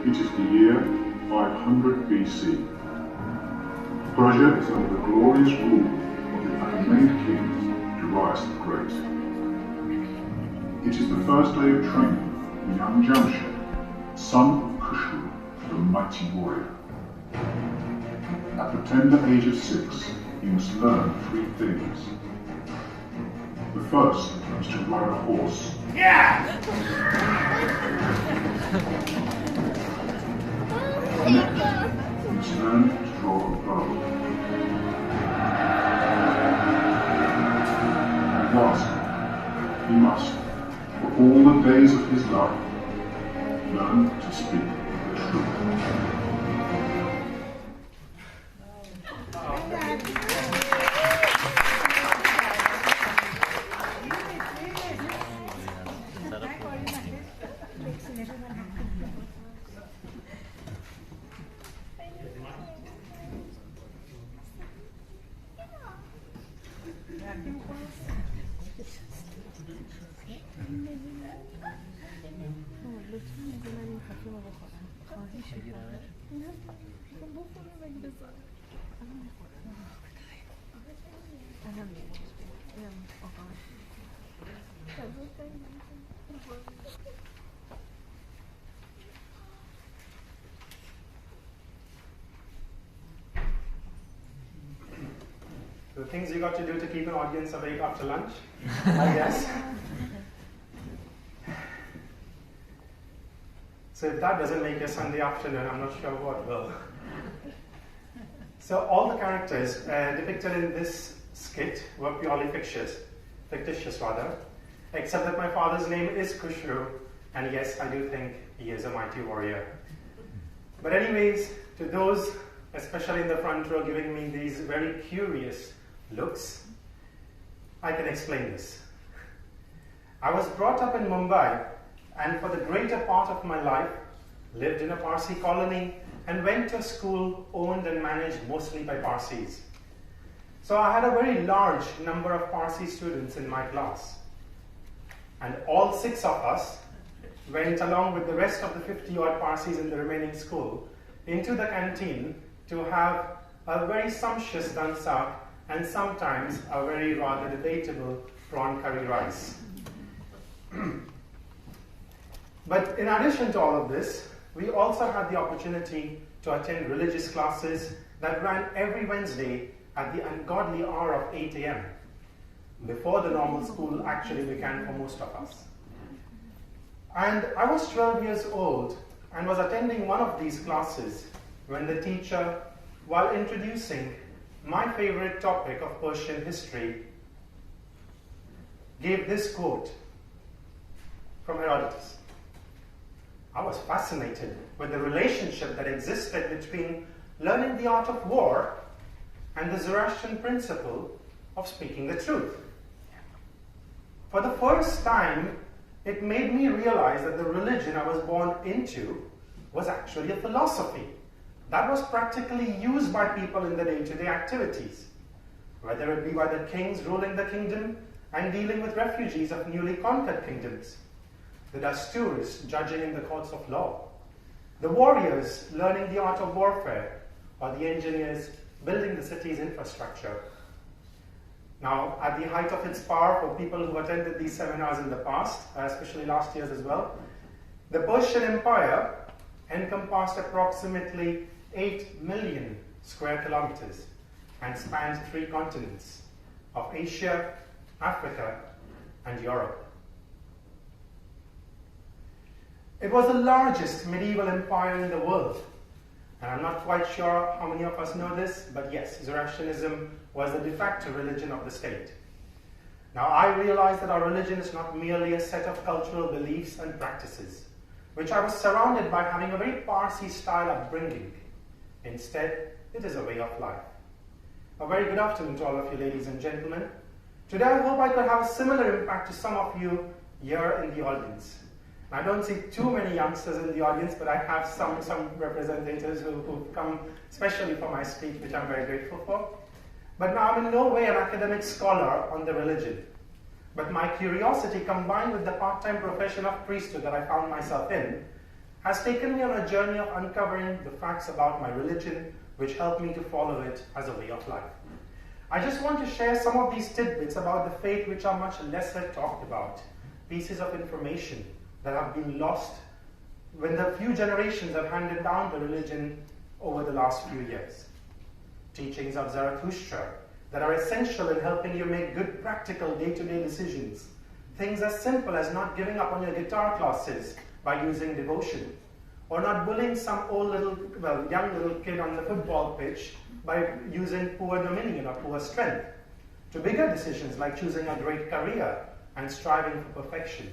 It is the year 500 BC. Persia is under the glorious rule of the Achaemenid king Darius the Great. It is the first day of training for young Jashan, son of Khushroo, the mighty warrior. At the tender age of 6, he must learn 3 things. The first is to ride a horse. Yeah! The next, he must learn to draw a bow. And lastly, he must, for all the days of his life, learn to speak the truth. The things you got to do to keep an audience awake after lunch, I guess. So if that doesn't make your Sunday afternoon, I'm not sure what will. So all the characters depicted in this skit were purely fictitious, except that my father's name is Khushroo, and yes, I do think he is a mighty warrior. But anyways, to those, especially in the front row, giving me these very curious looks, I can explain this. I was brought up in Mumbai, and for the greater part of my life, lived in a Parsi colony and went to a school owned and managed mostly by Parsis. So I had a very large number of Parsi students in my class. And all 6 of us went along with the rest of the 50-odd Parsis in the remaining school into the canteen to have a very sumptuous dansak and sometimes a very rather debatable prawn curry rice. But in addition to all of this, we also had the opportunity to attend religious classes that ran every Wednesday at the ungodly hour of 8 a.m., before the normal school actually began for most of us. And I was 12 years old and was attending one of these classes when the teacher, while introducing my favorite topic of Persian history, gave this quote from Herodotus. I was fascinated with the relationship that existed between learning the art of war and the Zoroastrian principle of speaking the truth. For the first time, it made me realize that the religion I was born into was actually a philosophy that was practically used by people in their day-to-day activities, whether it be by the kings ruling the kingdom and dealing with refugees of newly conquered kingdoms, the dasturs judging in the courts of law, the warriors learning the art of warfare, or the engineers building the city's infrastructure. Now, at the height of its power, for people who attended these seminars in the past, especially last year's as well, the Persian Empire encompassed approximately 8 million square kilometers and spanned 3 continents of Asia, Africa, and Europe. It was the largest medieval empire in the world. And I'm not quite sure how many of us know this, but yes, Zoroastrianism was the de facto religion of the state. Now, I realize that our religion is not merely a set of cultural beliefs and practices, which I was surrounded by having a very Parsi-style upbringing. Instead, it is a way of life. A very good afternoon to all of you, ladies and gentlemen. Today, I hope I could have a similar impact to some of you here in the audience. I don't see too many youngsters in the audience, but I have some representatives who've come especially for my speech, which I'm very grateful for. But now I'm in no way an academic scholar on the religion. But my curiosity, combined with the part-time profession of priesthood that I found myself in, has taken me on a journey of uncovering the facts about my religion, which helped me to follow it as a way of life. I just want to share some of these tidbits about the faith which are much lesser talked about, pieces of information that have been lost when the few generations have handed down the religion over the last few years. Teachings of Zarathustra that are essential in helping you make good practical day-to-day decisions. Things as simple as not giving up on your guitar classes by using devotion, or not bullying some young little kid on the football pitch by using poor dominion or poor strength, to bigger decisions like choosing a great career and striving for perfection.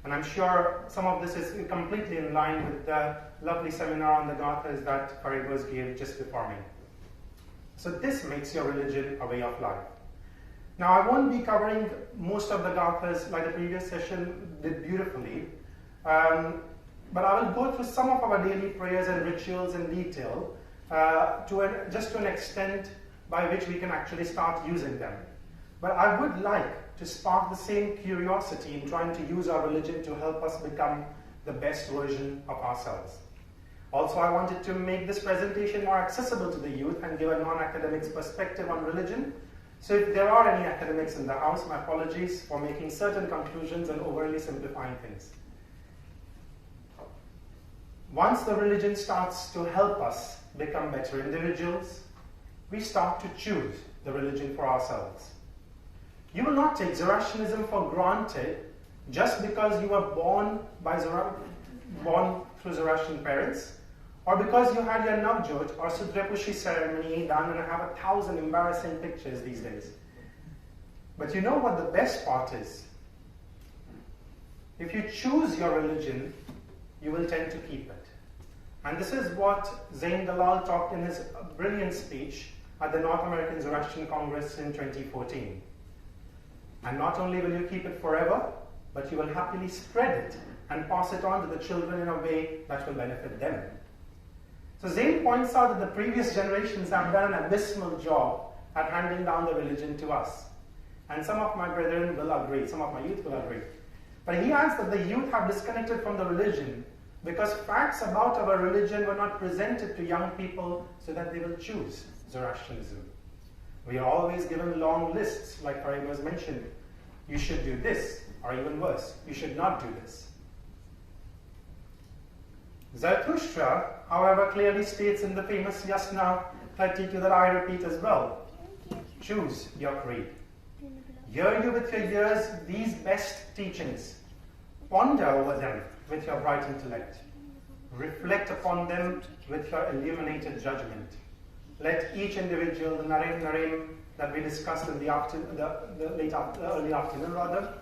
And I'm sure some of this is completely in line with the lovely seminar on the Gathas that Firuz gave just before me. So this makes your religion a way of life. Now, I won't be covering most of the Gathas like the previous session did beautifully, but I will go through some of our daily prayers and rituals in detail just to an extent by which we can actually start using them. But I would like to spark the same curiosity in trying to use our religion to help us become the best version of ourselves. Also, I wanted to make this presentation more accessible to the youth and give a non-academic's perspective on religion. So if there are any academics in the house, my apologies for making certain conclusions and overly simplifying things. Once the religion starts to help us become better individuals, we start to choose the religion for ourselves. You will not take Zoroastrianism for granted just because you were born through Zoroastrian parents, or because you had your Navjote or Sudrapushi ceremony done and have 1,000 embarrassing pictures these days. But you know what the best part is? If you choose your religion, you will tend to keep it. And this is what Zain Dalal talked in his brilliant speech at the North American Zoroastrian Congress in 2014. And not only will you keep it forever, but you will happily spread it and pass it on to the children in a way that will benefit them. So Zain points out that the previous generations have done an abysmal job at handing down the religion to us. And some of my brethren will agree, some of my youth will agree. But he adds that the youth have disconnected from the religion because facts about our religion were not presented to young people so that they will choose Zoroastrianism. We are always given long lists, like Firuz mentioned. You should do this, or even worse, you should not do this. Zarathushtra, however, clearly states in the famous Yasna 32 that I repeat as well. Choose your creed. Hear you with your ears these best teachings. Ponder over them with your bright intellect. Reflect upon them with your illuminated judgment. Let each individual, the Narim that we discussed in the early afternoon rather,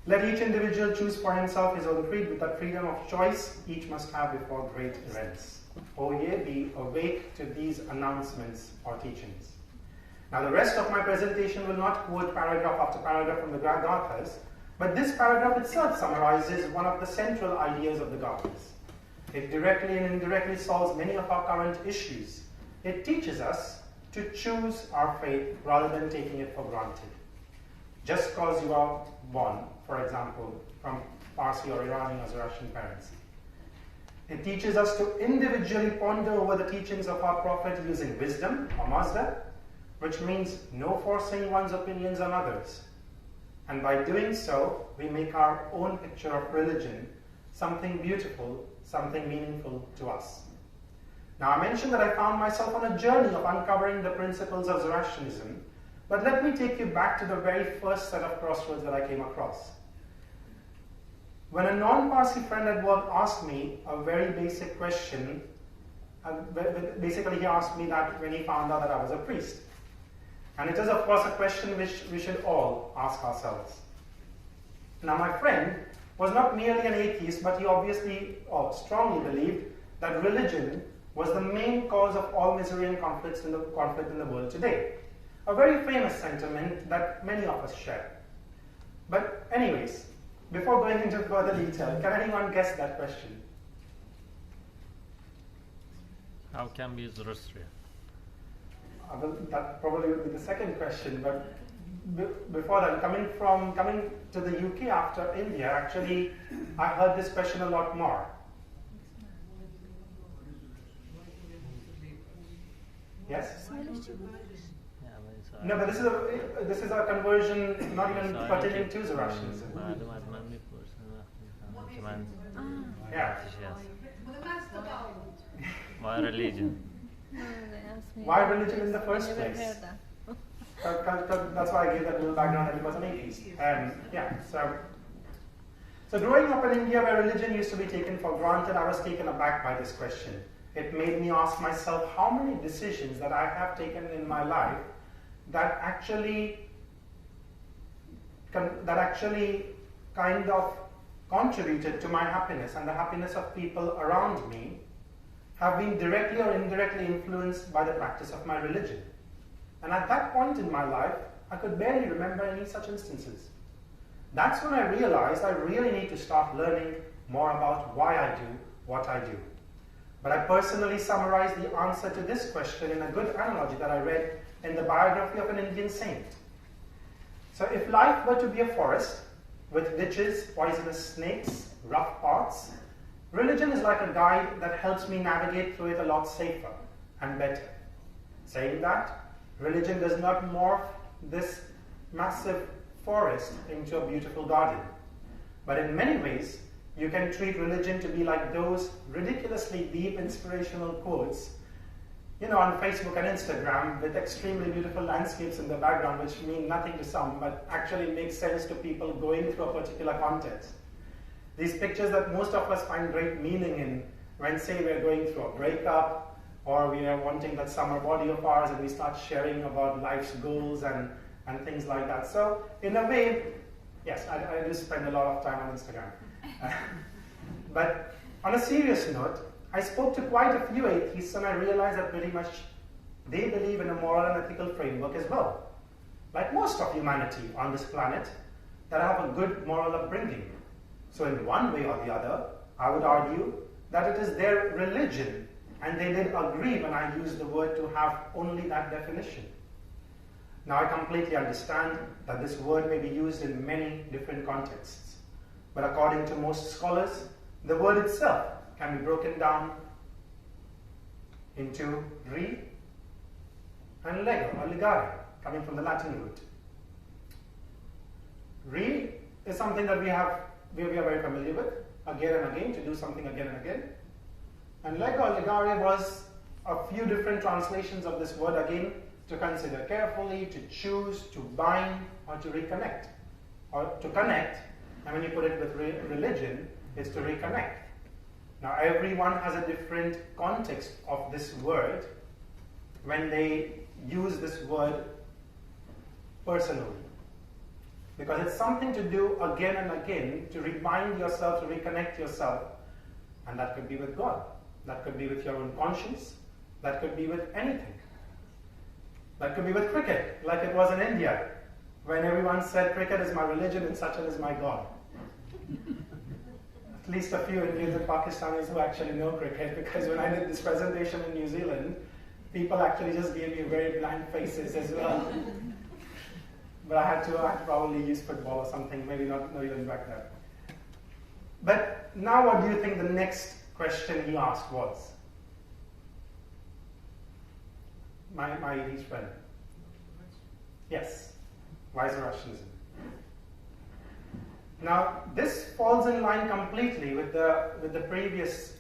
let each individual choose for himself his own creed with that freedom of choice each must have before great events. O ye, be awake to these announcements or teachings. Now the rest of my presentation will not quote paragraph after paragraph from the Gathas, but this paragraph itself summarizes one of the central ideas of the Gathas. It directly and indirectly solves many of our current issues. It teaches us to choose our faith rather than taking it for granted. Just because you are born, for example, from Parsi or Iranian or Zoroastrian parents. It teaches us to individually ponder over the teachings of our Prophet using wisdom or mazda, which means no forcing one's opinions on others. And by doing so, we make our own picture of religion something beautiful, something meaningful to us. Now, I mentioned that I found myself on a journey of uncovering the principles of Zoroastrianism, but let me take you back to the very first set of crossroads that I came across. When a non-Parsi friend at work asked me a very basic question, basically he asked me that when he found out that I was a priest. And it is, of course, a question which we should all ask ourselves. Now, my friend was not merely an atheist, but he obviously or strongly believed that religion was the main cause of all misery and conflict in the world today. A very famous sentiment that many of us share. But anyways, before going into further detail, can anyone guess that question? How can be Zoroastrian? That probably would be the second question, but before that, coming to the UK after India, actually, I heard this question a lot more. Yes? Yeah, but it's No, but this is a conversion not even pertaining to Zoroastrianism. Yeah. Why religion? Why religion in the first place? That's why I gave that little background that he was an atheist. So growing up in India where religion used to be taken for granted, I was taken aback by this question. It made me ask myself how many decisions that I have taken in my life that actually kind of contributed to my happiness and the happiness of people around me have been directly or indirectly influenced by the practice of my religion. And at that point in my life, I could barely remember any such instances. That's when I realized I really need to start learning more about why I do what I do. But I personally summarized the answer to this question in a good analogy that I read in the biography of an Indian saint. So if life were to be a forest with ditches, poisonous snakes, rough paths, religion is like a guide that helps me navigate through it a lot safer and better. Saying that, religion does not morph this massive forest into a beautiful garden. But in many ways, you can treat religion to be like those ridiculously deep inspirational quotes, on Facebook and Instagram with extremely beautiful landscapes in the background which mean nothing to some but actually make sense to people going through a particular context. These pictures that most of us find great meaning in when, say, we're going through a breakup or we are wanting that summer body of ours and we start sharing about life's goals and things like that. So, in a way, yes, I do spend a lot of time on Instagram. But on a serious note, I spoke to quite a few atheists and I realized that pretty much they believe in a moral and ethical framework as well. Like most of humanity on this planet, that have a good moral upbringing. So in one way or the other, I would argue that it is their religion, and they did agree when I used the word to have only that definition. Now I completely understand that this word may be used in many different contexts, but according to most scholars, the word itself can be broken down into re and lego, or ligare, coming from the Latin root. Re is something that we are very familiar with, again and again, to do something again and again. And lego or ligare was a few different translations of this word again, to consider carefully, to choose, to bind, or to reconnect. Or to connect, and when you put it with religion, it's to reconnect. Now everyone has a different context of this word when they use this word personally. Because it's something to do again and again to remind yourself, to reconnect yourself. And that could be with God. That could be with your own conscience. That could be with anything. That could be with cricket, like it was in India, when everyone said cricket is my religion and Sachin is my God. At least a few Indians and Pakistanis who actually know cricket, because when I did this presentation in New Zealand, people actually just gave me very blank faces as well. But I had to probably use football or something, maybe not even back there. But now what do you think the next question he asked was? My English friend. Yes. Why Zoroastrianism? Now, this falls in line completely with the previous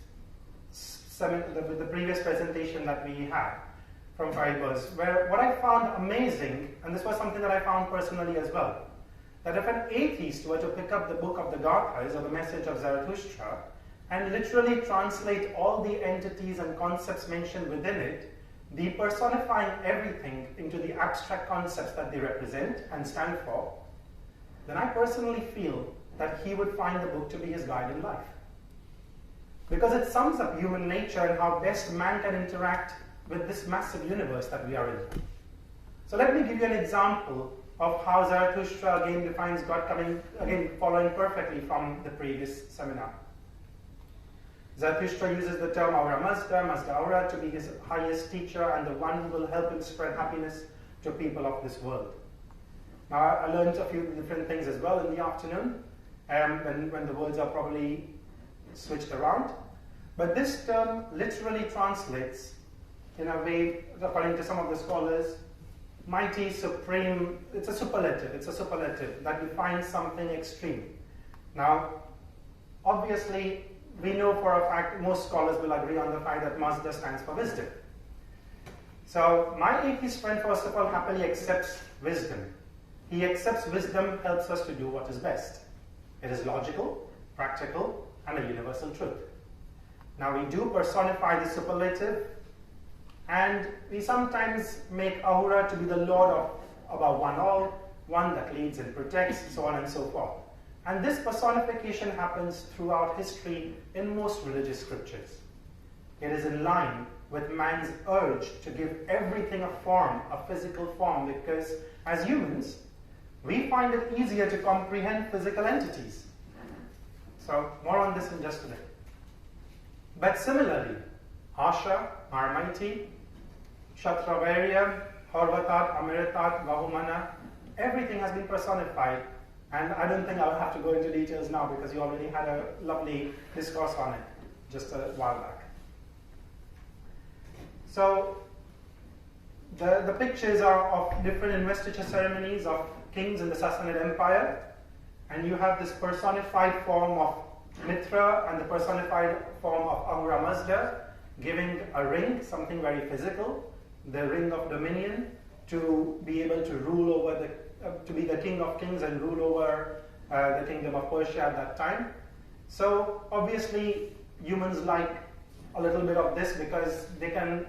presentation that we had from Firuz, where what I found amazing, and this was something that I found personally as well, that if an atheist were to pick up the book of the Gathas, or the message of Zarathustra, and literally translate all the entities and concepts mentioned within it, depersonifying everything into the abstract concepts that they represent and stand for, then I personally feel that he would find the book to be his guide in life. Because it sums up human nature and how best man can interact with this massive universe that we are in. So let me give you an example of how Zarathustra again defines God, following perfectly from the previous seminar. Zarathustra uses the term Aura Mazda Aura, to be his highest teacher and the one who will help him spread happiness to people of this world. Now, I learned a few different things as well in the afternoon, when the words are probably switched around. But this term literally translates in a way, according to some of the scholars, mighty, supreme, it's a superlative that defines something extreme. Now, obviously, we know for a fact, most scholars will agree on the fact that Mazda stands for wisdom. So, my atheist friend, first of all, happily accepts wisdom. He accepts wisdom helps us to do what is best. It is logical, practical, and a universal truth. Now, we do personify the superlative, and we sometimes make Ahura to be the Lord of above one all, one that leads and protects, so on and so forth. And this personification happens throughout history in most religious scriptures. It is in line with man's urge to give everything a form, a physical form, because as humans, we find it easier to comprehend physical entities. So, more on this in just a bit. But similarly, Asha, Marmaiti, Kshatravarya, Horvatat, Amiritat, Vahumana, everything has been personified. And I don't think I'll have to go into details now because you already had a lovely discourse on it just a while back. So, the pictures are of different investiture ceremonies of kings in the Sassanid Empire. And you have this personified form of Mitra and the personified form of Ahura Mazda giving a ring, something very physical, the ring of dominion, to be able to rule over to be the king of kings and rule over the kingdom of Persia at that time. So obviously humans like a little bit of this because they can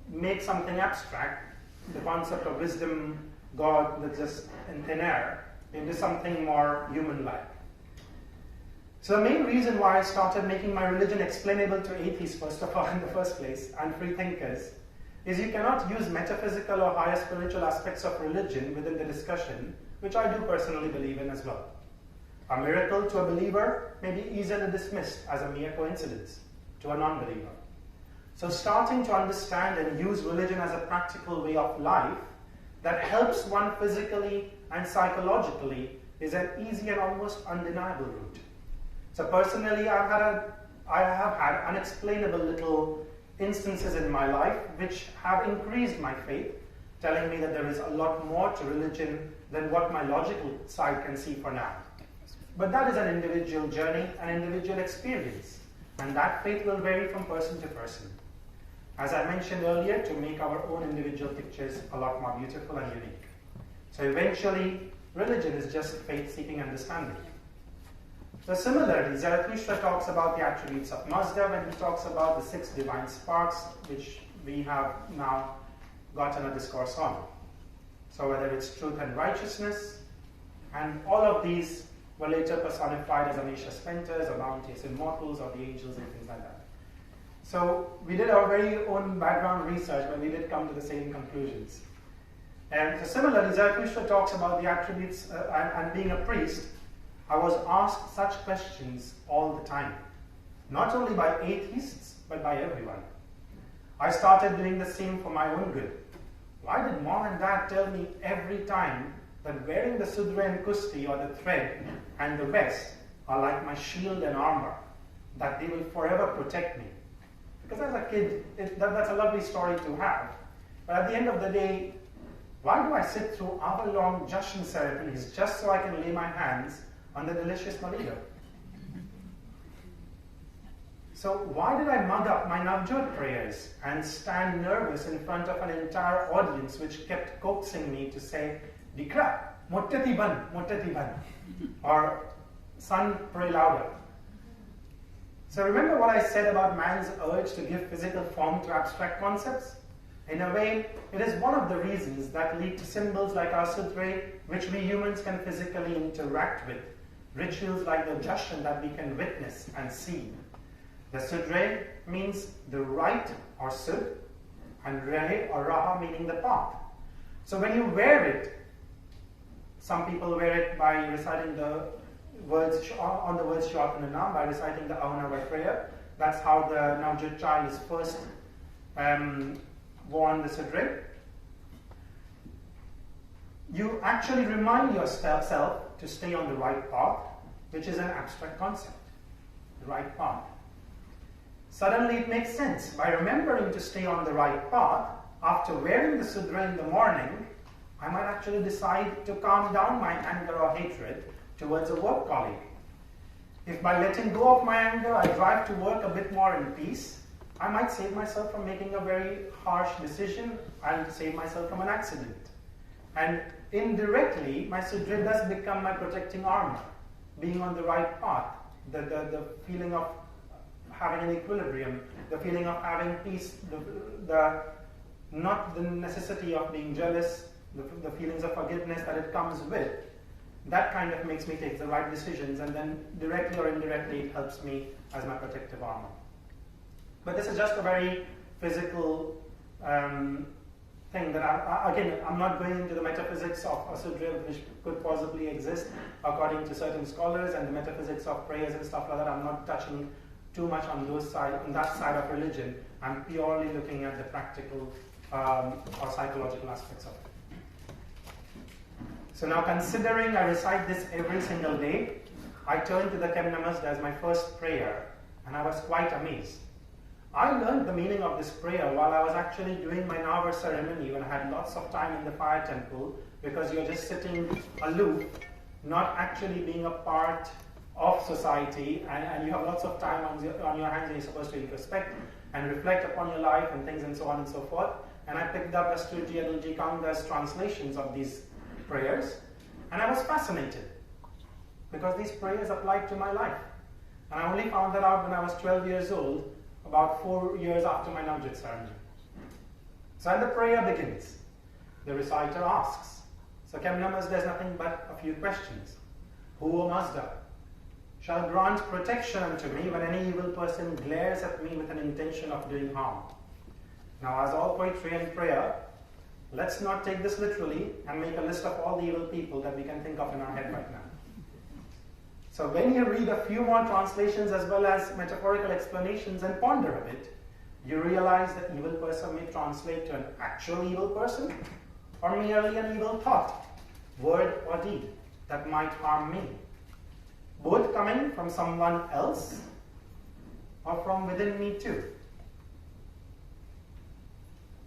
make something abstract, the concept of wisdom, God that's just in thin air, into something more human-like. So the main reason why I started making my religion explainable to atheists, first of all, in the first place, and free thinkers, is you cannot use metaphysical or higher spiritual aspects of religion within the discussion, which I do personally believe in as well. A miracle to a believer may be easily dismissed as a mere coincidence to a non-believer. So starting to understand and use religion as a practical way of life that helps one physically and psychologically is an easy and almost undeniable route. So personally, I have had unexplainable little instances in my life which have increased my faith, telling me that there is a lot more to religion than what my logical side can see for now. But that is an individual journey, an individual experience, and that faith will vary from person to person. As I mentioned earlier, to make our own individual pictures a lot more beautiful and unique. So eventually, religion is just faith-seeking understanding. So similarly, Zarathustra talks about the attributes of Mazda when he talks about the 6 divine sparks, which we have now gotten a discourse on. So whether it's truth and righteousness, and all of these were later personified as Amesha Spenters, or bounteous immortals, or the angels and things like that. So we did our very own background research, but we did come to the same conclusions. And so similarly, Zarathustra talks about the attributes and being a priest. I was asked such questions all the time, not only by atheists, but by everyone. I started doing the same for my own good. Why did mom and dad tell me every time that wearing the sudra and kusti, or the thread, and the vest are like my shield and armor, that they will forever protect me? Because as a kid, that's a lovely story to have. But at the end of the day, why do I sit through hour-long Jashan ceremonies just so I can lay my hands on the delicious Malido? So why did I mug up my Navjote prayers and stand nervous in front of an entire audience which kept coaxing me to say, Dikra, mottati ban, or son, pray louder. So remember what I said about man's urge to give physical form to abstract concepts? In a way, it is one of the reasons that lead to symbols like our sudre, which we humans can physically interact with, rituals like the Jashan that we can witness and see. The sudre means the right or sud, and rehe or raha meaning the path. So when you wear it, some people wear it by reciting the words on the words Shwatananam, by reciting the Avanava prayer. That's how the Navjote child is first worn the sudre. You actually remind yourself to stay on the right path, which is an abstract concept, the right path. suddenly it makes sense. By remembering to stay on the right path, after wearing the sudra in the morning, I might actually decide to calm down my anger or hatred towards a work colleague. If by letting go of my anger, I drive to work a bit more in peace, I might save myself from making a very harsh decision and save myself from an accident. And indirectly, my sudra does become my protecting armor, being on the right path, the feeling of having an equilibrium, the feeling of having peace, not the necessity of being jealous, the feelings of forgiveness that it comes with. That kind of makes me take the right decisions, and then directly or indirectly it helps me as my protective armor. But this is just a very physical thing that I'm not going into the metaphysics of a sudra which could possibly exist according to certain scholars, and the metaphysics of prayers and stuff like that. I'm not touching too much on that side of religion. I'm purely looking at the practical or psychological aspects of it. So now, considering I recite this every single day, I turned to the Kem Namasda as my first prayer, and I was quite amazed. I learned the meaning of this prayer while I was actually doing my Navar ceremony, when I had lots of time in the fire temple, because you're just sitting aloof, not actually being a part of society, and you have lots of time on your hands, and you're supposed to introspect and reflect upon your life and things and so on and so forth. And I picked up Astuji Adulji Kanga's translations of these prayers, and I was fascinated because these prayers applied to my life. And I only found that out when I was 12 years old, about 4 years after my Navjote ceremony. So and the prayer begins. The reciter asks. So Kem Namasda is nothing but a few questions. Who, O Mazda, shall grant protection unto me when any evil person glares at me with an intention of doing harm? Now, as all poetry and prayer, let's not take this literally and make a list of all the evil people that we can think of in our head right now. So when you read a few more translations as well as metaphorical explanations and ponder a bit, you realize that evil person may translate to an actual evil person or merely an evil thought, word or deed that might harm me, both coming from someone else or from within me too.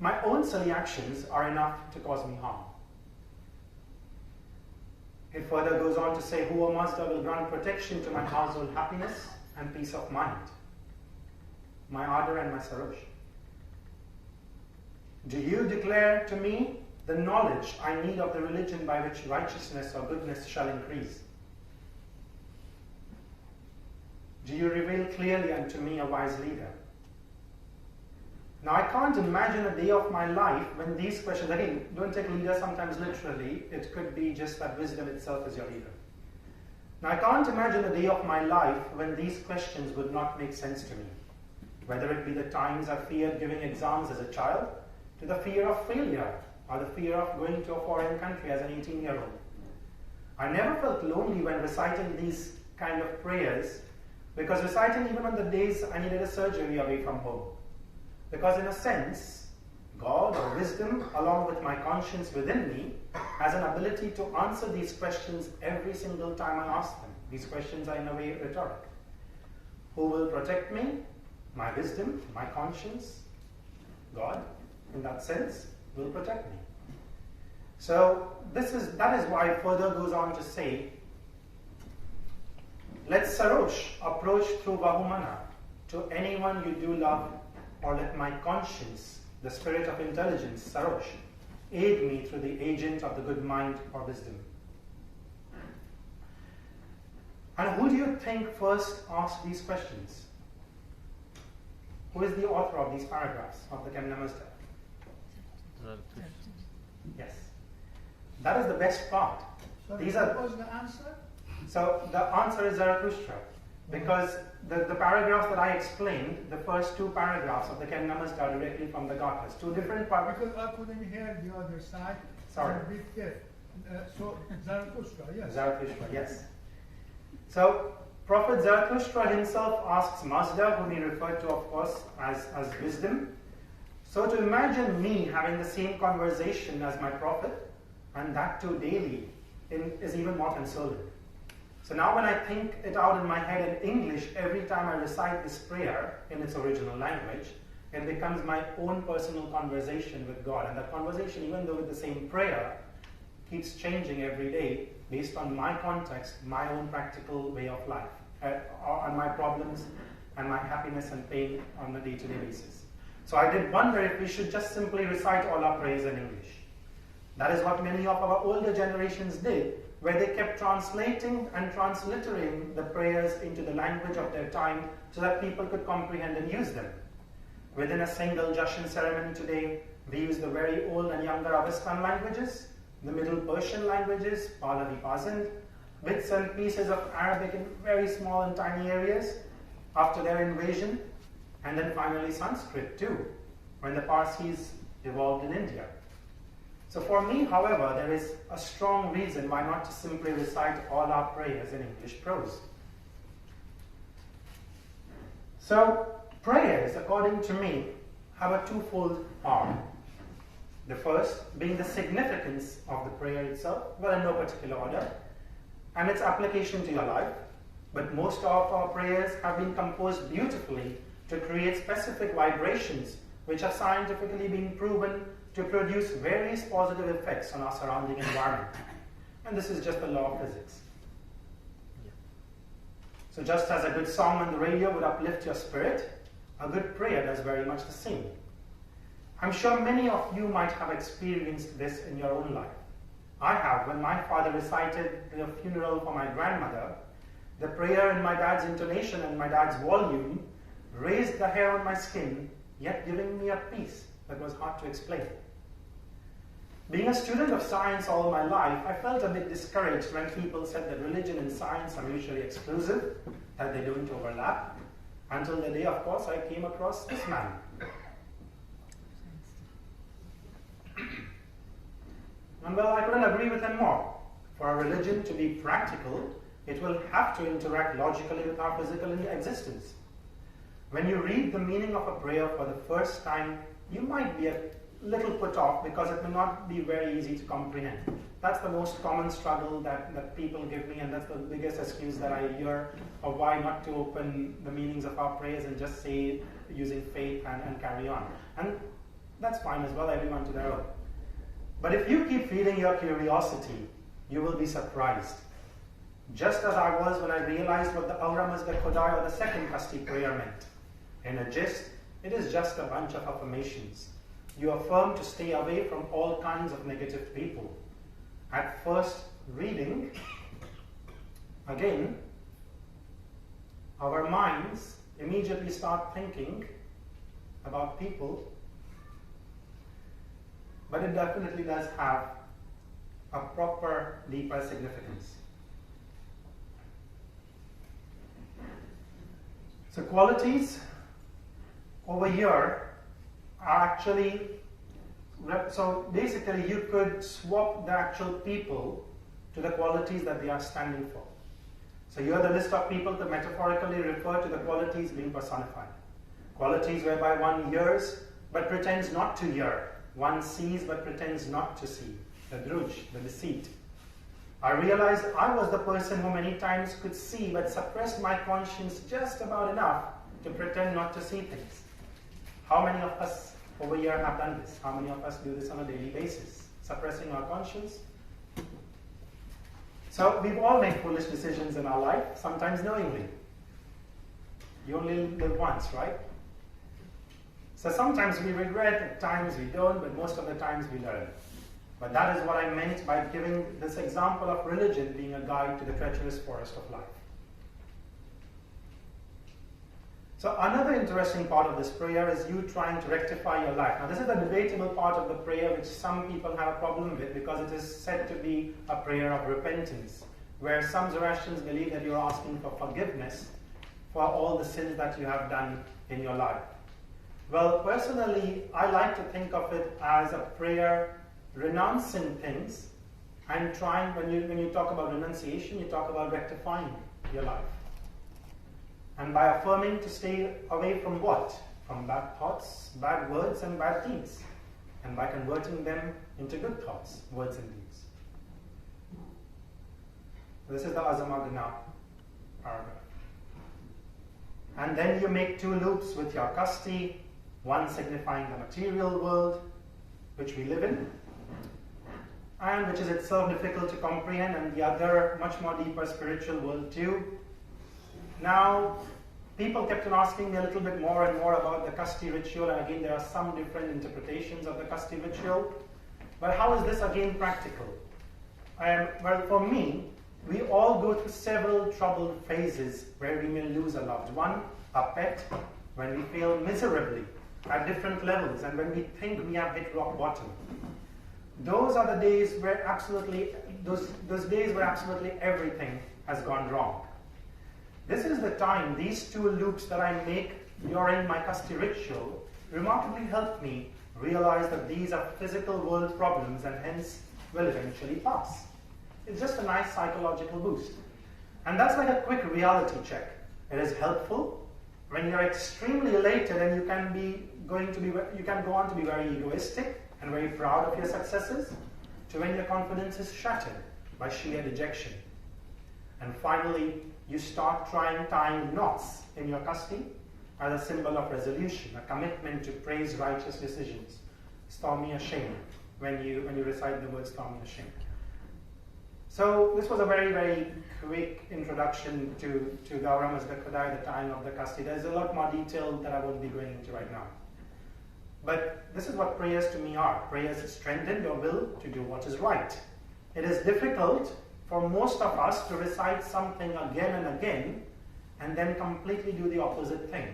My own silly actions are enough to cause me harm. It further goes on to say, who, O Master, will grant protection to my household happiness and peace of mind, my ardor and my sarosh. Do you declare to me the knowledge I need of the religion by which righteousness or goodness shall increase? Do you reveal clearly unto me a wise leader? Now, I can't imagine a day of my life when these questions, again, don't take leader sometimes literally, it could be just that wisdom itself is your leader. Now, I can't imagine a day of my life when these questions would not make sense to me, whether it be the times I feared giving exams as a child, to the fear of failure, or the fear of going to a foreign country as an 18-year-old. I never felt lonely when reciting these kind of prayers, because reciting even on the days I needed a surgery away from home. Because in a sense, God or wisdom, along with my conscience within me, has an ability to answer these questions every single time I ask them. These questions are in a way rhetoric. Who will protect me? My wisdom, my conscience, God, in that sense, will protect me. So that is why it further goes on to say, let Sarosh approach through Bahumana to anyone you do love, or let my conscience, the spirit of intelligence, Sarosh, aid me through the agent of the good mind or wisdom. And who do you think first asked these questions? Who is the author of these paragraphs of the Kem Namasda? Zarathushtrian. Yes. That is the best part. So These what are, was the answer? so the answer is Zarathushtra, because the paragraphs that I explained, the first two paragraphs of the Kem Namasda are directly from the Gathas. Two different paragraphs. Because I couldn't hear the other side. Sorry. So a bit deaf. So Zarathustra, yes. Zarathustra, yes. So Prophet Zarathustra himself asks Mazda, whom he referred to, of course, as wisdom. So to imagine me having the same conversation as my prophet, and that too daily, is even more consoling. So now when I think it out in my head in English, every time I recite this prayer in its original language, it becomes my own personal conversation with God. And that conversation, even though with the same prayer, keeps changing every day based on my context, my own practical way of life, on my problems and my happiness and pain on a day-to-day basis. So I did wonder if we should just simply recite all our prayers in English. That is what many of our older generations did, where they kept translating and transliterating the prayers into the language of their time so that people could comprehend and use them. Within a single Jashan ceremony today, we use the very old and younger Avestan languages, the Middle Persian languages, Pahlavi Pazand, bits and pieces of Arabic in very small and tiny areas after their invasion, and then finally Sanskrit too, when the Parsis evolved in India. So for me, however, there is a strong reason why not to simply recite all our prayers in English prose. So prayers, according to me, have a twofold power. The first being the significance of the prayer itself, well, in no particular order, and its application to your life. But most of our prayers have been composed beautifully to create specific vibrations which are scientifically being proven to produce various positive effects on our surrounding environment. And this is just the law of physics. So just as a good song on the radio would uplift your spirit, a good prayer does very much the same. I'm sure many of you might have experienced this in your own life. I have. When my father recited the funeral for my grandmother, the prayer in my dad's intonation and my dad's volume raised the hair on my skin, yet giving me a peace that was hard to explain. Being a student of science all my life, I felt a bit discouraged when people said that religion and science are mutually exclusive, that they don't overlap, until the day, of course, I came across this man. And well, I couldn't agree with him more. For a religion to be practical, it will have to interact logically with our physical existence. When you read the meaning of a prayer for the first time, you might be a little put off because it may not be very easy to comprehend. That's the most common struggle that people give me, and that's the biggest excuse that I hear of why not to open the meanings of our prayers and just say using faith and carry on. And that's fine as well, everyone to their own. But if you keep feeding your curiosity, you will be surprised. Just as I was when I realized what the Aura Mazda Khodai or the second Kasti prayer meant. In a gist, it is just a bunch of affirmations. You affirm to stay away from all kinds of negative people. At first reading, again, our minds immediately start thinking about people, but it definitely does have a proper, deeper significance. So qualities over here are actually, so basically you could swap the actual people to the qualities that they are standing for. So here the list of people to metaphorically refer to the qualities being personified. Qualities whereby one hears but pretends not to hear. One sees but pretends not to see. The druj, the deceit. I realized I was the person who many times could see but suppressed my conscience just about enough to pretend not to see things. How many of us over here have done this? How many of us do this on a daily basis? Suppressing our conscience? So we've all made foolish decisions in our life, sometimes knowingly. You only live once, right? So sometimes we regret, at times we don't, but most of the times we learn. But that is what I meant by giving this example of religion being a guide to the treacherous forest of life. So another interesting part of this prayer is you trying to rectify your life. Now this is the debatable part of the prayer which some people have a problem with because it is said to be a prayer of repentance, where some Zoroastrians believe that you're asking for forgiveness for all the sins that you have done in your life. Well, personally, I like to think of it as a prayer renouncing things and trying, when you talk about renunciation, you talk about rectifying your life. And by affirming to stay away from what? From bad thoughts, bad words, and bad deeds. And by converting them into good thoughts, words, and deeds. This is the Azamagna paragraph. And then you make 2 loops with your kasti, one signifying the material world which we live in, and which is itself difficult to comprehend, and the other much more deeper spiritual world too. Now, people kept on asking me a little bit more and more about the kasti ritual, and again there are some different interpretations of the kasti ritual. But how is this again practical? Well, for me, we all go through several troubled phases where we may lose a loved one, a pet, when we fail miserably at different levels, and when we think we have hit rock bottom. Those are the days where those days where absolutely everything has gone wrong. This is the time, these 2 loops that I make during my kasti ritual remarkably help me realize that these are physical world problems and hence will eventually pass. It's just a nice psychological boost. And that's like a quick reality check. It is helpful when you're extremely elated and you can go on to be very egoistic and very proud of your successes, to when your confidence is shattered by sheer dejection. And finally, you start tying knots in your kasti as a symbol of resolution, a commitment to praise righteous decisions. Stormy Hashem, when you recite the word Stormy Hashem. So this was a very, very quick introduction to Gaura Mazda Khodai, the tying of the kasti. There's a lot more detail that I won't be going into right now. But this is what prayers to me are. Prayers strengthen your will to do what is right. It is difficult for most of us to recite something again and again and then completely do the opposite thing.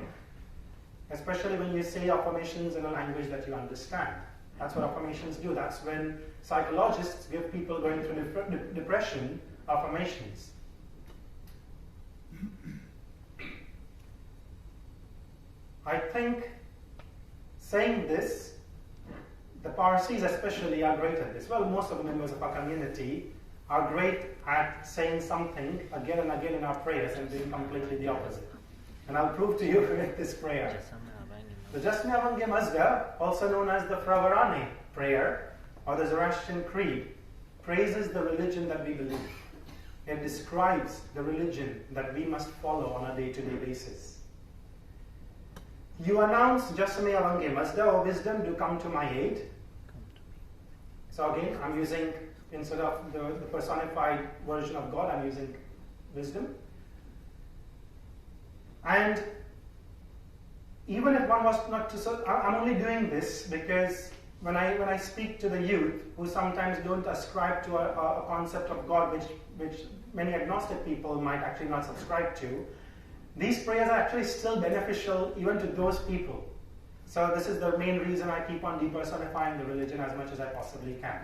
Especially when you say affirmations in a language that you understand. That's what affirmations do. That's when psychologists give people going through depression affirmations. I think saying this, the Parsis especially are great at this. Well, most of the members of our community are great at saying something again and again in our prayers and doing completely the opposite. And I'll prove to you with this prayer. The Jashan Avange Mazda, also known as the patra-ni-machi prayer, or the Zoroastrian creed, praises the religion that we believe. It describes the religion that we must follow on a day-to-day basis. You announce Jashan Avange Mazda, or wisdom, do come to my aid. So again, I'm using, instead of the personified version of God, I'm using wisdom. And even if one was not to, so I'm only doing this because when I speak to the youth who sometimes don't ascribe to a concept of God which many agnostic people might actually not subscribe to, these prayers are actually still beneficial even to those people. So this is the main reason I keep on depersonifying the religion as much as I possibly can.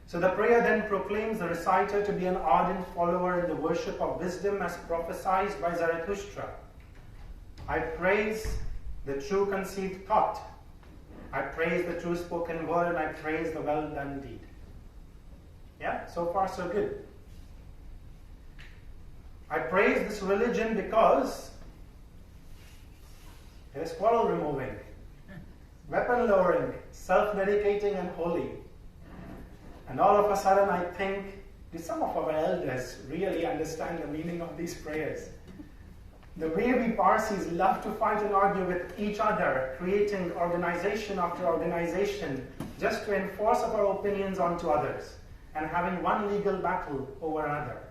So the prayer then proclaims the reciter to be an ardent follower in the worship of wisdom as prophesied by Zarathustra. I praise the true conceived thought. I praise the true spoken word, and I praise the well done deed. Yeah, so far so good. I praise this religion because it is quarrel removing, weapon lowering, self-dedicating and holy. And all of a sudden I think, do some of our elders really understand the meaning of these prayers? The way we Parsis love to fight and argue with each other, creating organization after organization, just to enforce our opinions onto others, and having one legal battle over another.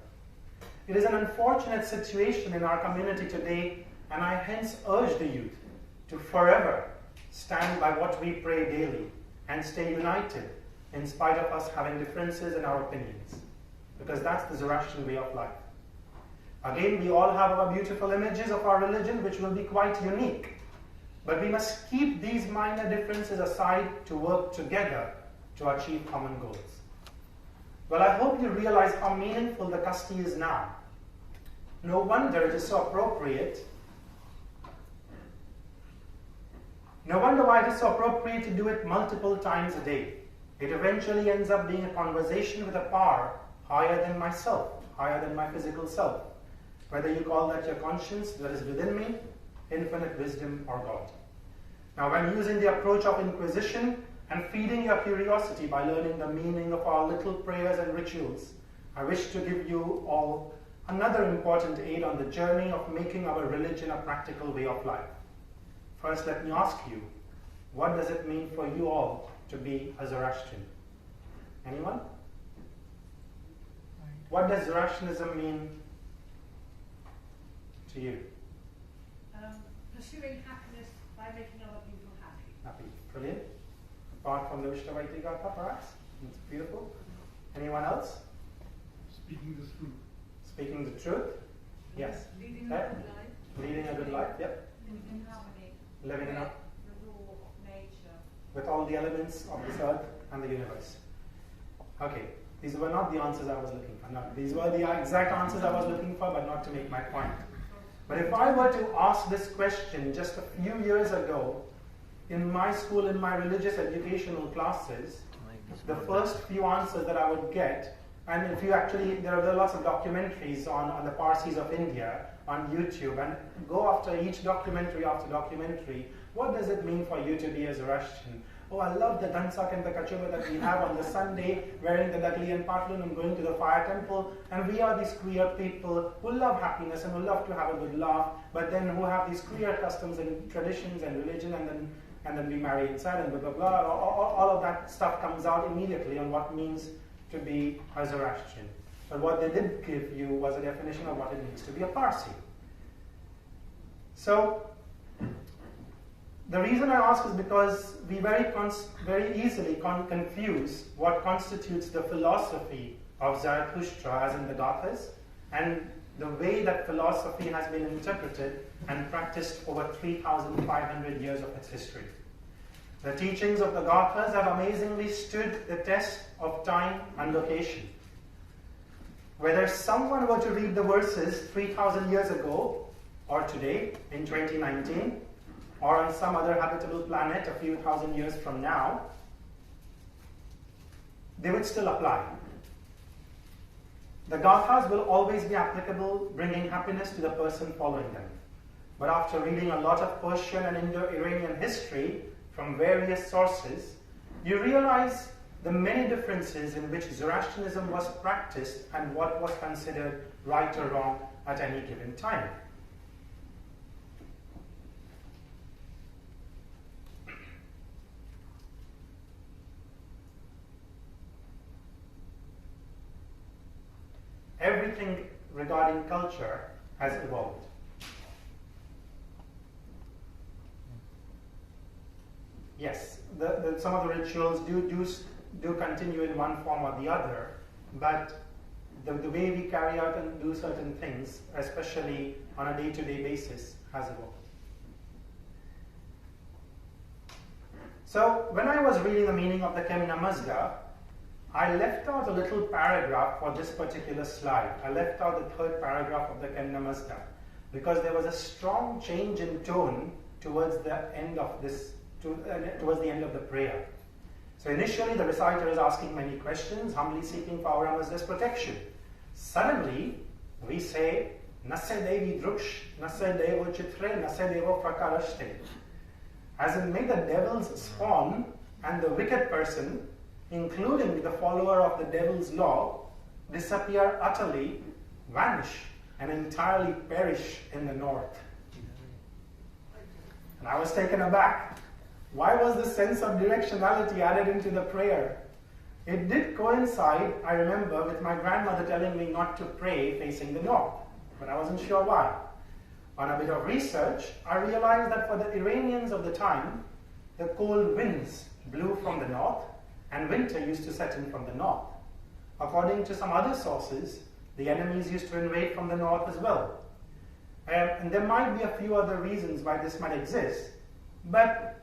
It is an unfortunate situation in our community today, and I hence urge the youth to forever stand by what we pray daily and stay united in spite of us having differences in our opinions, because that's the Zoroastrian way of life. Again, we all have our beautiful images of our religion which will be quite unique, but we must keep these minor differences aside to work together to achieve common goals. Well, I hope you realize how meaningful the kasti is now. No wonder it is so appropriate. No wonder why it is so appropriate to do it multiple times a day. It eventually ends up being a conversation with a power higher than myself, higher than my physical self. Whether you call that your conscience that is within me, infinite wisdom, or God. Now, when using the approach of inquisition and feeding your curiosity by learning the meaning of our little prayers and rituals, I wish to give you all another important aid on the journey of making our religion a practical way of life. First, let me ask you, what does it mean for you all to be a Zoroastrian? Anyone? What does Zoroastrianism mean to you? Pursuing happiness by making other people happy. Happy. Brilliant. Apart from the Vishnavaiti Gatha, perhaps? It's beautiful. Anyone else? Speaking the truth. Speaking the truth? Yes. Leading a good life. Leading a good life, yep. Living in harmony. Living in a, The law of nature. with all the elements of this earth and the universe. Okay, these were not the answers I was looking for. No, these were the exact answers I was looking for, but not to make my point. But if I were to ask this question just a few years ago, in my school, in my religious educational classes, the first few answers that I would get, and if you actually, there are lots of documentaries on the Parsis of India on YouTube, and go after each documentary after documentary, what does it mean for you to be a Zoroastrian? Oh, I love the dansak and the kachuba that we have on the Sunday, wearing the dagli and patlun and going to the fire temple, and we are these queer people who love happiness and who love to have a good laugh, but then who have these queer customs and traditions and religion, and then we marry inside and blah blah blah. All of that stuff comes out immediately on what it means to be a Zoroastrian. But what they did give you was a definition of what it means to be a Parsi. So the reason I ask is because we very easily confuse what constitutes the philosophy of Zarathustra, as in the Gathas, and the way that philosophy has been interpreted and practiced over 3,500 years of its history. The teachings of the Gathas have amazingly stood the test of time and location. Whether someone were to read the verses 3,000 years ago, or today, in 2019, or on some other habitable planet a few thousand years from now, they would still apply. The Gathas will always be applicable, bringing happiness to the person following them. But after reading a lot of Persian and Indo-Iranian history from various sources, you realize the many differences in which Zoroastrianism was practiced and what was considered right or wrong at any given time. Everything regarding culture has evolved. Yes, some of the rituals do continue in one form or the other, but the way we carry out and do certain things, especially on a day-to-day basis, has evolved. So when I was reading the meaning of the Kemna Mazda, I left out a little paragraph for this particular slide. I left out the third paragraph of the Kemna Mazda because there was a strong change in tone towards the end of towards the end of the prayer. So initially the reciter is asking many questions, humbly seeking for Aura Mazda's protection. Suddenly we say, Nase Devi Druksh, Nase Devo Chitre, Nase Devo Prakarashte. As in, may the devils spawn and the wicked person, including the follower of the devil's law, disappear utterly, vanish, and entirely perish in the north. And I was taken aback. Why was this sense of directionality added into the prayer? It did coincide, I remember, with my grandmother telling me not to pray facing the north, but I wasn't sure why. On a bit of research, I realized that for the Iranians of the time, the cold winds blew from the north, and winter used to set in from the north. According to some other sources, the enemies used to invade from the north as well. And there might be a few other reasons why this might exist, but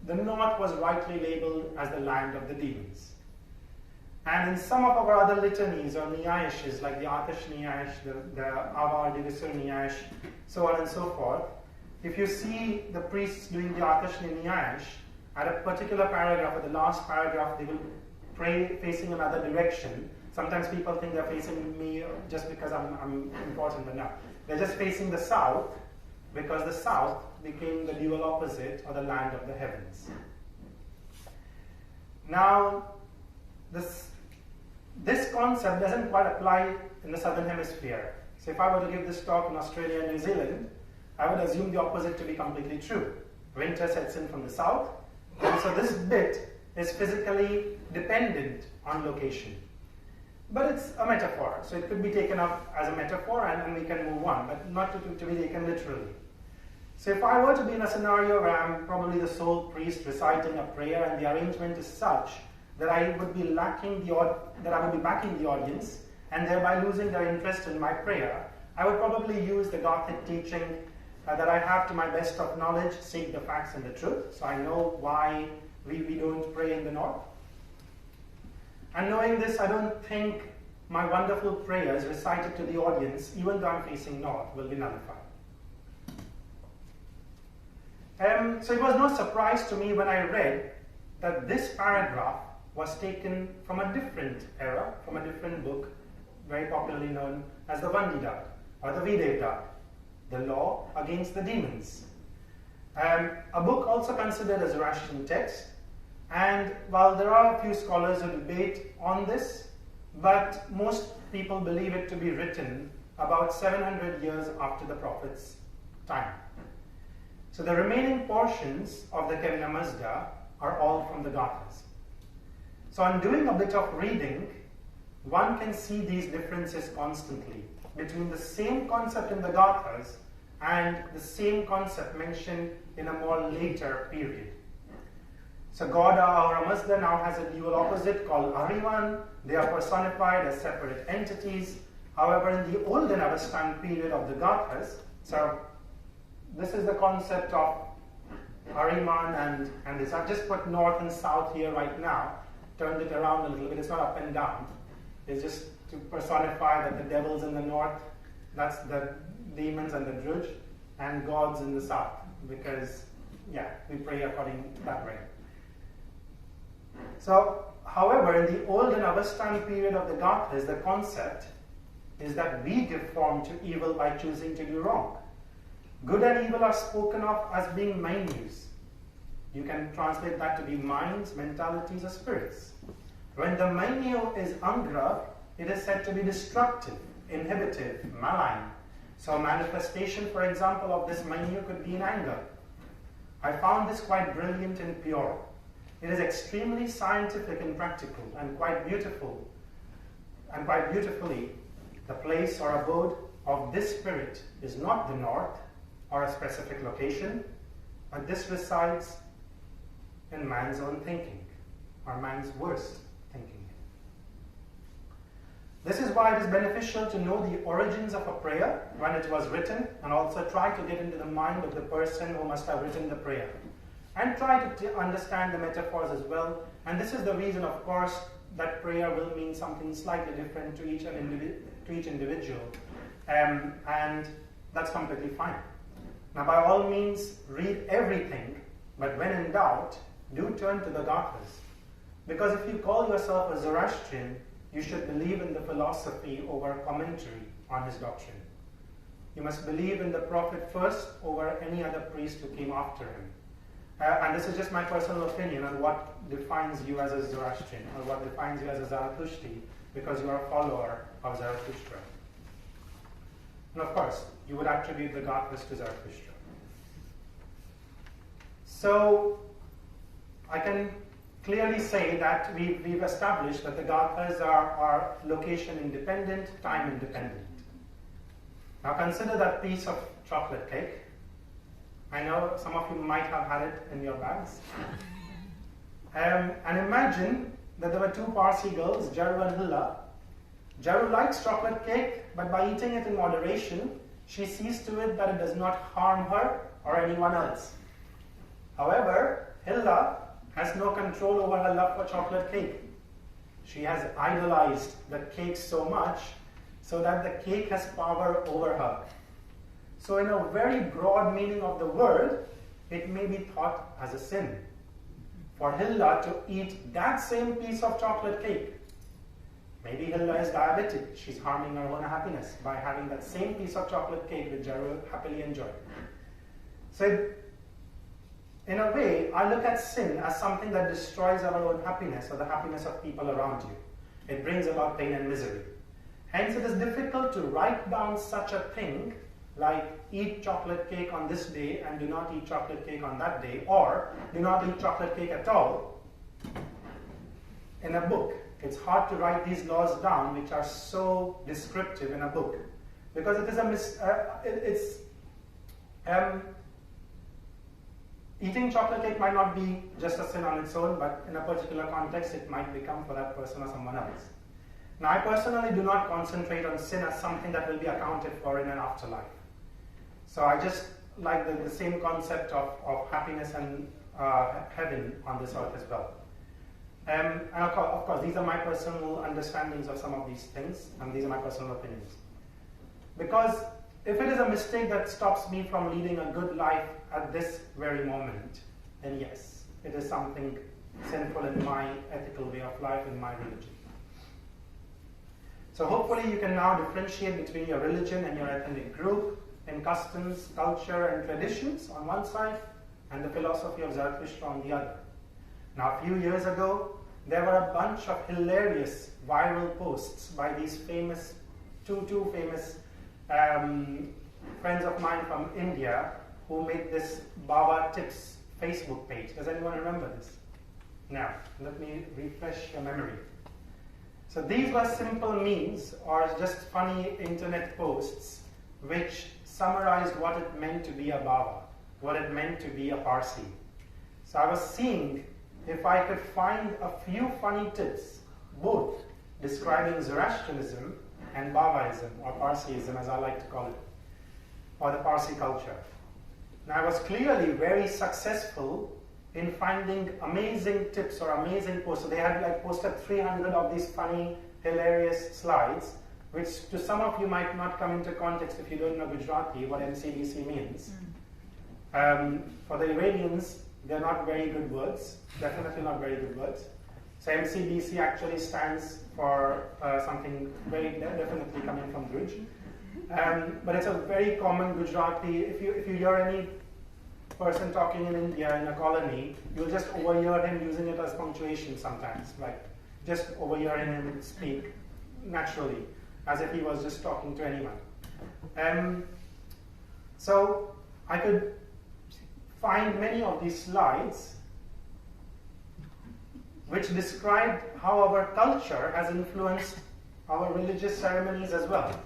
the north was rightly labeled as the land of the demons. And in some of our other litanies or niyayashes, like the Atash Niyayash, the Avar Divisur Niyayash, so on and so forth, if you see the priests doing the Atash Niyayash, at a particular paragraph, at the last paragraph, they will pray facing another direction. Sometimes people think they're facing me just because I'm important, but no. They're just facing the south, because the south became the dual opposite, or the land of the heavens. Now, this concept doesn't quite apply in the southern hemisphere. So if I were to give this talk in Australia and New Zealand, I would assume the opposite to be completely true. Winter sets in from the south, and so this bit is physically dependent on location. But it's a metaphor, so it could be taken up as a metaphor and we can move on, but not to be taken literally. So if I were to be in a scenario where I'm probably the sole priest reciting a prayer and the arrangement is such that I would be backing the audience and thereby losing their interest in my prayer, I would probably use the Gothic teaching that I have to my best of knowledge, seek the facts and the truth. So I know why we don't pray in the north. And knowing this, I don't think my wonderful prayers recited to the audience, even though I'm facing north, will be nullified. So it was no surprise to me when I read that this paragraph was taken from a different era, from a different book, very popularly known as the Vandidad or the Videvad, the law against the demons. A book also considered a Zoroastrian text, and while there are a few scholars who debate on this, but most people believe it to be written about 700 years after the Prophet's time. So the remaining portions of the Kevina Mazda are all from the Gathas. So on doing a bit of reading, one can see these differences constantly between the same concept in the Gathas and the same concept mentioned in a more later period. So God or Mazda now has a dual opposite called Ahriman. They are personified as separate entities. However, in the olden Avestan period of the Gathas, so this is the concept of Ahriman and this. I've just put north and south here right now, turned it around a little bit. It's not up and down. It's just to personify that the devil's in the north, that's the demons and the druj, and God's in the south, because, yeah, we pray according that way. So, however, in the olden Avestan period of the Gathas, the concept is that we give form to evil by choosing to do wrong. Good and evil are spoken of as being mainus. You can translate that to be minds, mentalities, or spirits. When the mainu is angra, it is said to be destructive, inhibitive, malign. So a manifestation, for example, of this mainu could be in anger. I found this quite brilliant and pure. It is extremely scientific and practical, and quite beautiful. And quite beautifully, the place or abode of this spirit is not the north or a specific location, but this resides in man's own thinking, or man's worst thinking. This is why it is beneficial to know the origins of a prayer when it was written, and also try to get into the mind of the person who must have written the prayer, and try to understand the metaphors as well. And this is the reason, of course, that prayer will mean something slightly different to each individual, and that's completely fine. Now, by all means, read everything, but when in doubt, do turn to the Gathas. Because if you call yourself a Zoroastrian, you should believe in the philosophy over commentary on his doctrine. You must believe in the Prophet first over any other priest who came after him. And this is just my personal opinion on what defines you as a Zoroastrian, or what defines you as a Zarathushti, because you are a follower of Zarathustra. And of course, you would attribute the Gathas to Zarathustra. So, I can clearly say that we've established that the Gathas are location independent, time independent. Now consider that piece of chocolate cake. I know some of you might have had it in your bags. And imagine that there were two Parsi girls, Jaru and Hilla. Jaru likes chocolate cake, but by eating it in moderation, she sees to it that it does not harm her or anyone else. However, Hilla has no control over her love for chocolate cake. She has idolized the cake so much so that the cake has power over her. So in a very broad meaning of the word, it may be thought as a sin for Hilla to eat that same piece of chocolate cake. Maybe Hilla is diabetic. She's harming her own happiness by having that same piece of chocolate cake which Jaru happily enjoyed. So in a way, I look at sin as something that destroys our own happiness or the happiness of people around you. It brings about pain and misery. Hence, it is difficult to write down such a thing like eat chocolate cake on this day and do not eat chocolate cake on that day, or do not eat chocolate cake at all in a book. It's hard to write these laws down, which are so descriptive in a book, because it is eating chocolate cake might not be just a sin on its own, but in a particular context, it might become for that person or someone else. Now, I personally do not concentrate on sin as something that will be accounted for in an afterlife. So I just like the same concept of happiness and heaven on this earth as well. And of course, these are my personal understandings of some of these things, and these are my personal opinions. Because if it is a mistake that stops me from leading a good life at this very moment, then yes, it is something sinful in my ethical way of life, in my religion. So hopefully you can now differentiate between your religion and your ethnic group in customs, culture, and traditions on one side, and the philosophy of Zarathustra on the other. Now, a few years ago, there were a bunch of hilarious viral posts by these famous, two famous friends of mine from India who made this Baba Tips Facebook page. Does anyone remember this? Now, let me refresh your memory. So these were simple memes or just funny internet posts which summarized what it meant to be a Baba, what it meant to be a Parsi. So I was seeing if I could find a few funny tips, both describing Zoroastrianism and Babaism, or Parsiism as I like to call it, or the Parsi culture. Now I was clearly very successful in finding amazing tips or amazing posts. So they had like posted 300 of these funny, hilarious slides, which to some of you might not come into context if you don't know Gujarati, what MCDC means. For the Iranians, they're not very good words, definitely not very good words. So MCDC actually stands for something very definitely coming from Druj. But it's a very common Gujarati. If you hear any person talking in India in a colony, you'll just overhear him using it as punctuation sometimes, like just overhearing him speak naturally, as if he was just talking to anyone. So I could find many of these slides which described how our culture has influenced our religious ceremonies as well.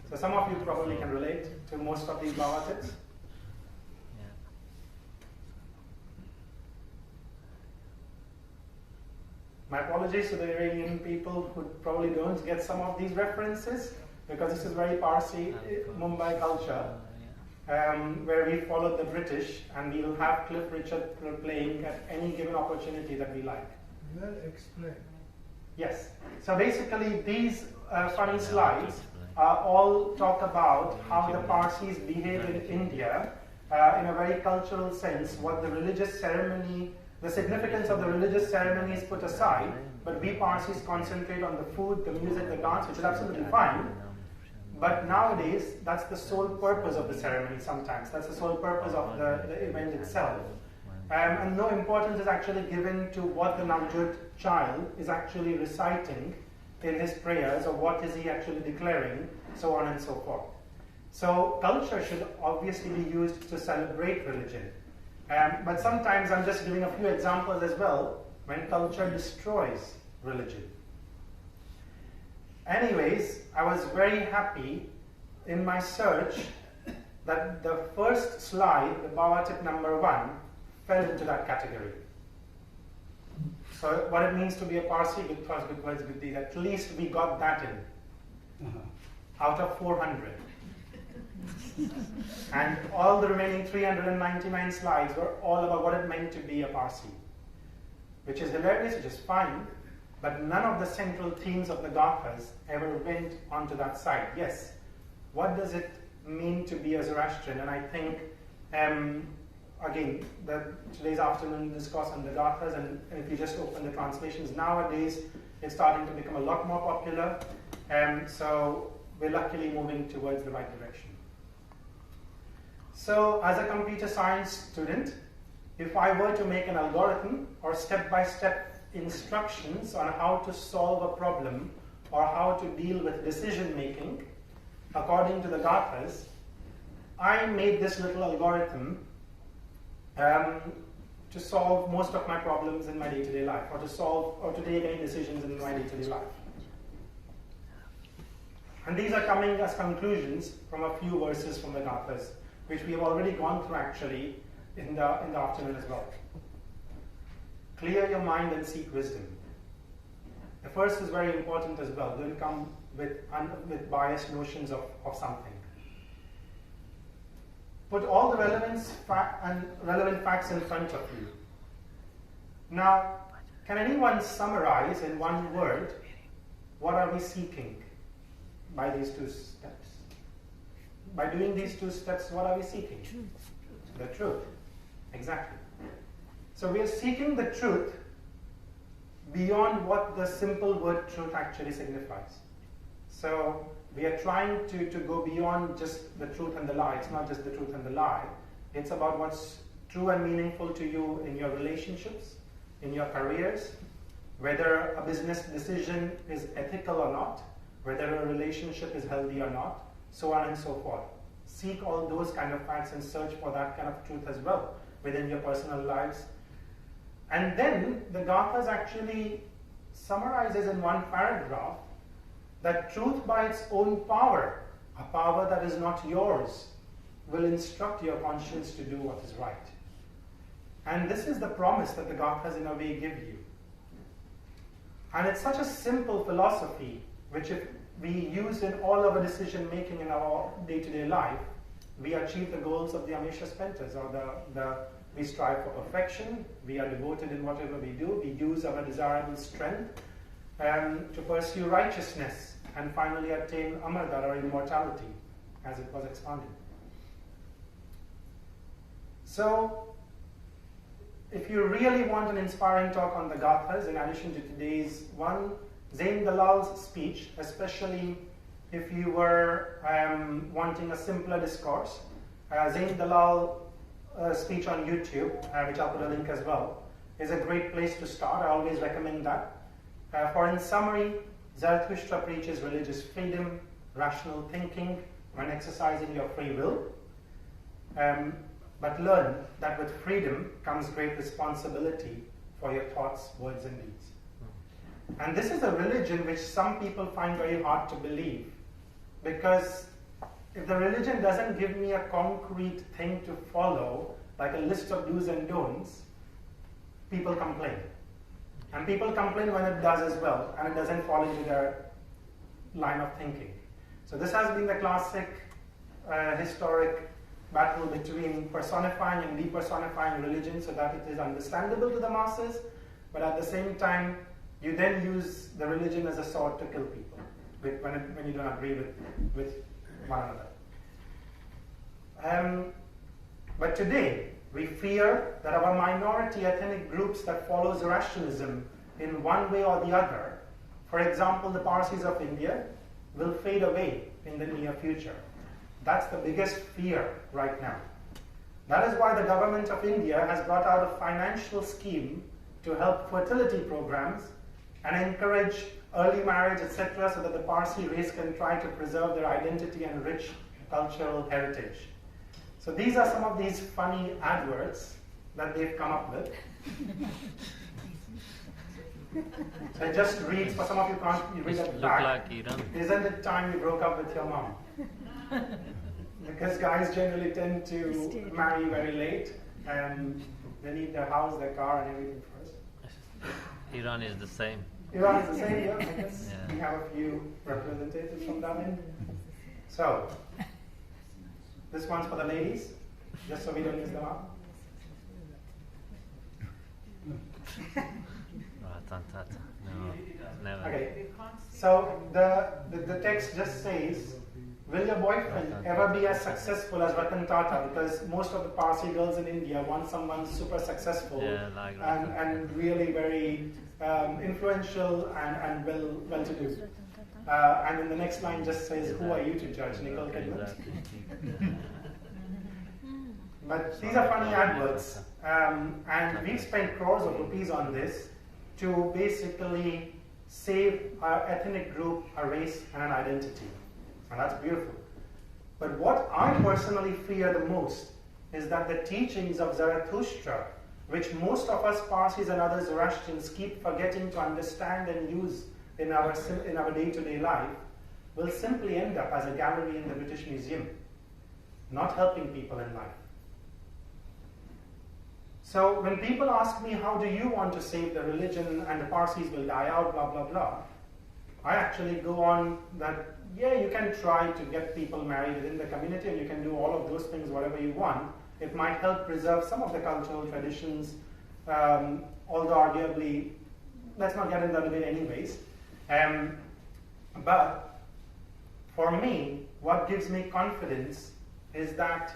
So some of you probably can relate to most of these Baba tips. My apologies to the Iranian people who probably don't get some of these references, because this is very Parsi Mumbai culture, where we followed the British, and we will have Cliff Richard playing at any given opportunity that we like. Well explained. Yes. So basically, these funny slides all talk about how the Parsis behave in India in a very cultural sense, what the religious ceremony, the significance of the religious ceremony is put aside, but we Parsis concentrate on the food, the music, the dance, which is absolutely fine. But nowadays, that's the sole purpose of the ceremony sometimes. That's the sole purpose of the event itself. And no importance is actually given to what the Navjote child is actually reciting in his prayers, or what is he actually declaring, so on and so forth. So culture should obviously be used to celebrate religion. But sometimes I'm just giving a few examples as well, when culture destroys religion. Anyways, I was very happy in my search that the first slide, the Baba tip number 1, fell into that category. So what it means to be a Parsi, good thoughts, good words, good deeds, at least we got that in, out of 400. And all the remaining 399 slides were all about what it meant to be a Parsi, which is hilarious, which is fine, but none of the central themes of the Gathas ever went onto that side. Yes, what does it mean to be a Zoroastrian? And I think, again, today's afternoon discourse on the Gathas, and if you just open the translations, nowadays it's starting to become a lot more popular, so we're luckily moving towards the right direction. So, as a computer science student, if I were to make an algorithm or step-by-step instructions on how to solve a problem or how to deal with decision-making, according to the Gathas, I made this little algorithm to solve most of my problems in my day-to-day life, or to take any decisions in my day-to-day life. And these are coming as conclusions from a few verses from the Gathas, which we have already gone through actually in the afternoon as well. Clear your mind and seek wisdom. The first is very important as well. Don't come with biased notions of something. Put all the relevant facts in front of you. Now, can anyone summarize in one word what are we seeking by these two steps? By doing these two steps, what are we seeking? The truth. Exactly. So we are seeking the truth beyond what the simple word truth actually signifies. So we are trying to go beyond just the truth and the lie. It's not just the truth and the lie. It's about what's true and meaningful to you in your relationships, in your careers, whether a business decision is ethical or not, whether a relationship is healthy or not, so on and so forth. Seek all those kind of facts and search for that kind of truth as well within your personal lives. And then the Gathas actually summarizes in one paragraph that truth by its own power, a power that is not yours, will instruct your conscience to do what is right. And this is the promise that the Gathas in a way give you. And it's such a simple philosophy, which if we use in all of our decision making in our day-to-day life, we achieve the goals of the Amisha Spentas, or we strive for perfection, we are devoted in whatever we do, we use our desirable strength to pursue righteousness and finally attain amarta, or immortality, as it was expounded. So, if you really want an inspiring talk on the Gathas, in addition to today's one, Zain Dalal's speech, especially if you were wanting a simpler discourse, Zain Dalal speech on YouTube, which I'll put a link as well, is a great place to start. I always recommend that. For in summary, Zarathustra preaches religious freedom, rational thinking when exercising your free will, but learn that with freedom comes great responsibility for your thoughts, words, and deeds. And this is a religion which some people find very hard to believe, because if the religion doesn't give me a concrete thing to follow, like a list of do's and don'ts, people complain. And people complain when it does as well, and it doesn't fall into their line of thinking. So this has been the classic historic battle between personifying and depersonifying religion so that it is understandable to the masses, but at the same time, you then use the religion as a sword to kill people when you don't agree with one another. But today, we fear that our minority ethnic groups that follow Zoroastrianism in one way or the other, for example, the Parsis of India, will fade away in the near future. That's the biggest fear right now. That is why the government of India has brought out a financial scheme to help fertility programs and encourage early marriage, etc., so that the Parsi race can try to preserve their identity and rich cultural heritage. So these are some of these funny adverts that they've come up with. So it just reads, for some of you can't read it back. Like Iran. Isn't it time you broke up with your mom? Because guys generally tend to marry very late, and they need their house, their car, and everything first. Iran is the same. Iran is the same, yeah, I guess. Yeah. We have a few representatives from that end. So, this one's for the ladies, just so we don't miss them out. No, never. Okay, so the text just says, will your boyfriend ever be as successful as Ratan Tata? Because most of the Parsi girls in India want someone super successful, like and really very influential and well-to-do. And then the next line just says, who are you to judge, Nicole Kidman? Exactly. But these are funny adverts, and we've spent crores of rupees on this to basically save our ethnic group, a race, and an identity. And that's beautiful. But what I personally fear the most is that the teachings of Zarathustra, which most of us Parsis and other Zoroastrians keep forgetting to understand and use in our day-to-day life, will simply end up as a gallery in the British Museum, not helping people in life. So when people ask me, how do you want to save the religion and the Parsis will die out, blah, blah, blah, I actually go on that, yeah, you can try to get people married within the community and you can do all of those things, whatever you want. It might help preserve some of the cultural traditions, although arguably, let's not get into that debate anyways. But for me, what gives me confidence is that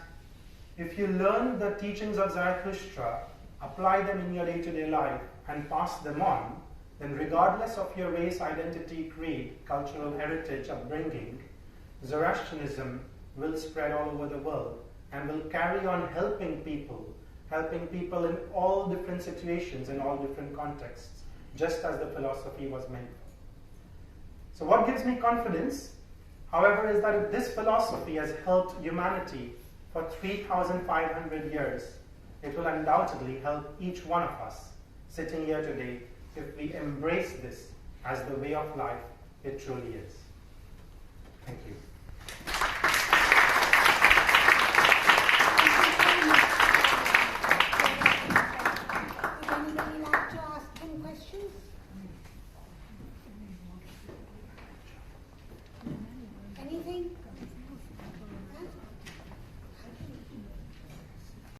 if you learn the teachings of Zarathustra, apply them in your day-to-day life, and pass them on, then regardless of your race, identity, creed, cultural heritage, upbringing, Zoroastrianism will spread all over the world and will carry on helping people in all different situations, in all different contexts, just as the philosophy was meant for. So what gives me confidence, however, is that if this philosophy has helped humanity for 3,500 years, it will undoubtedly help each one of us sitting here today if we embrace this as the way of life it truly is. Thank you.